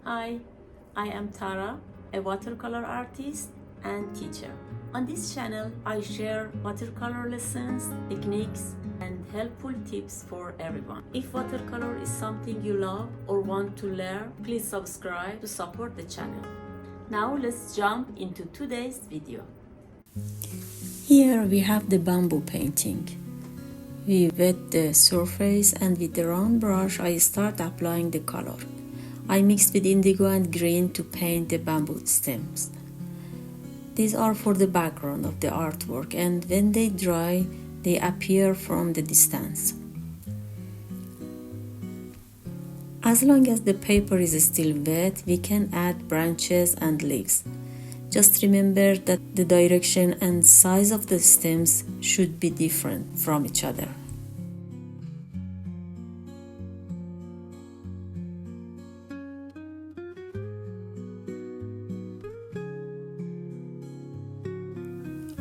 Hi, I am Tara, a watercolor artist and teacher. On this channel, I share watercolor lessons, techniques, and helpful tips for everyone. If watercolor is something you love or want to learn, please subscribe to support the channel. Now let's jump into today's video. Here we have the bamboo painting. We wet the surface and with the round brush I start applying the color. I mixed with indigo and green to paint the bamboo stems. These are for the background of the artwork, and when they dry, they appear from the distance. As long as the paper is still wet, we can add branches and leaves. Just remember that the direction and size of the stems should be different from each other.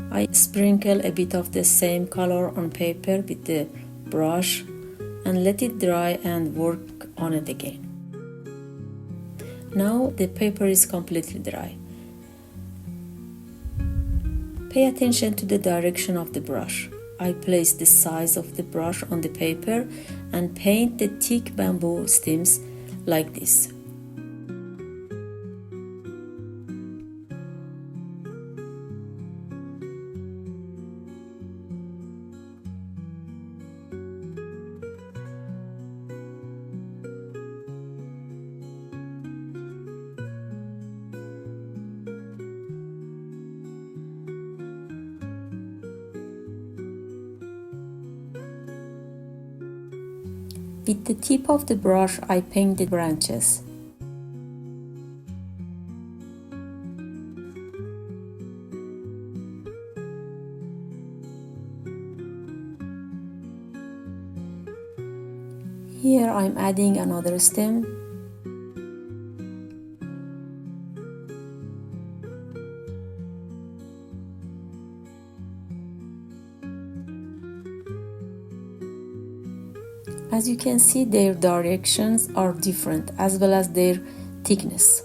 I sprinkle a bit of the same color on paper with the brush and let it dry and work on it again. Now the paper is completely dry. Pay attention to the direction of the brush. I place the size of the brush on the paper and paint the thick bamboo stems like this. With the tip of the brush, I paint the branches. Here I'm adding another stem. As you can see, their directions are different as well as their thickness.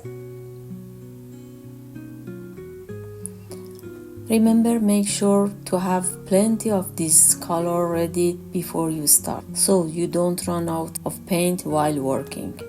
Remember, make sure to have plenty of this color ready before you start, so you don't run out of paint while working.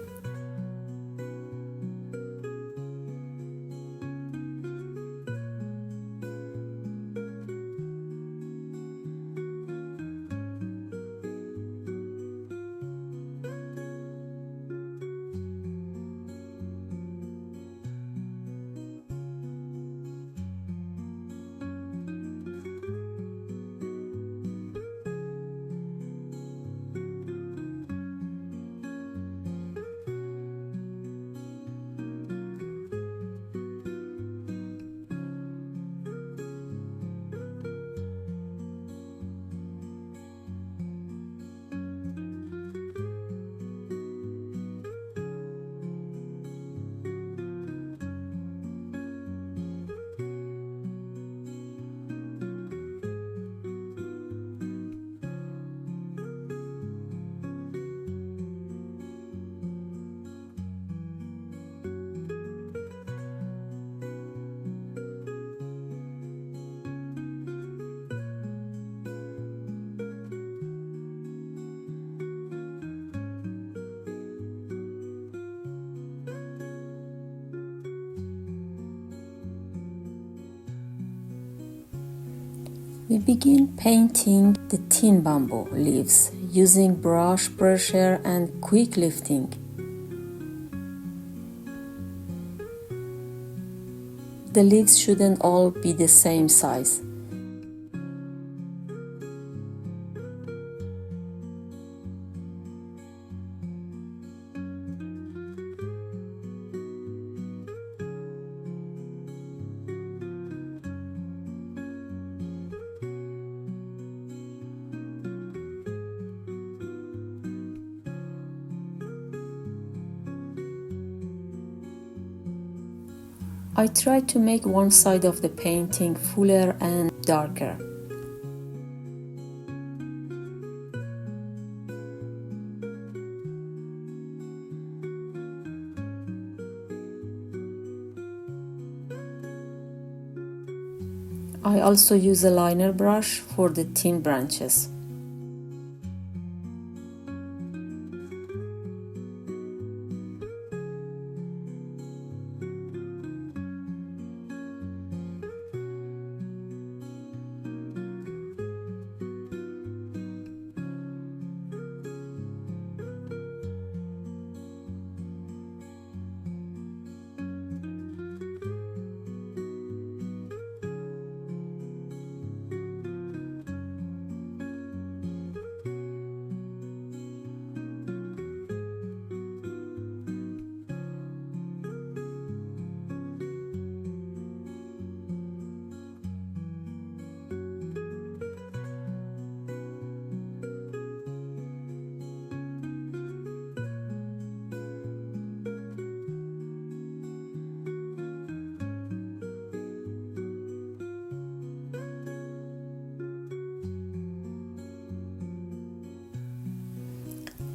We begin painting the thin bamboo leaves using brush pressure and quick lifting. The leaves shouldn't all be the same size. I try to make one side of the painting fuller and darker. I also use a liner brush for the thin branches.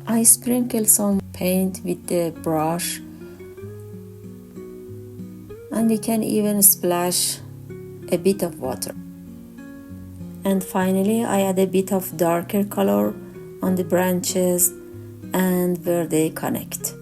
I sprinkle some paint with the brush, and you can even splash a bit of water. And finally, I add a bit of darker color on the branches and where they connect.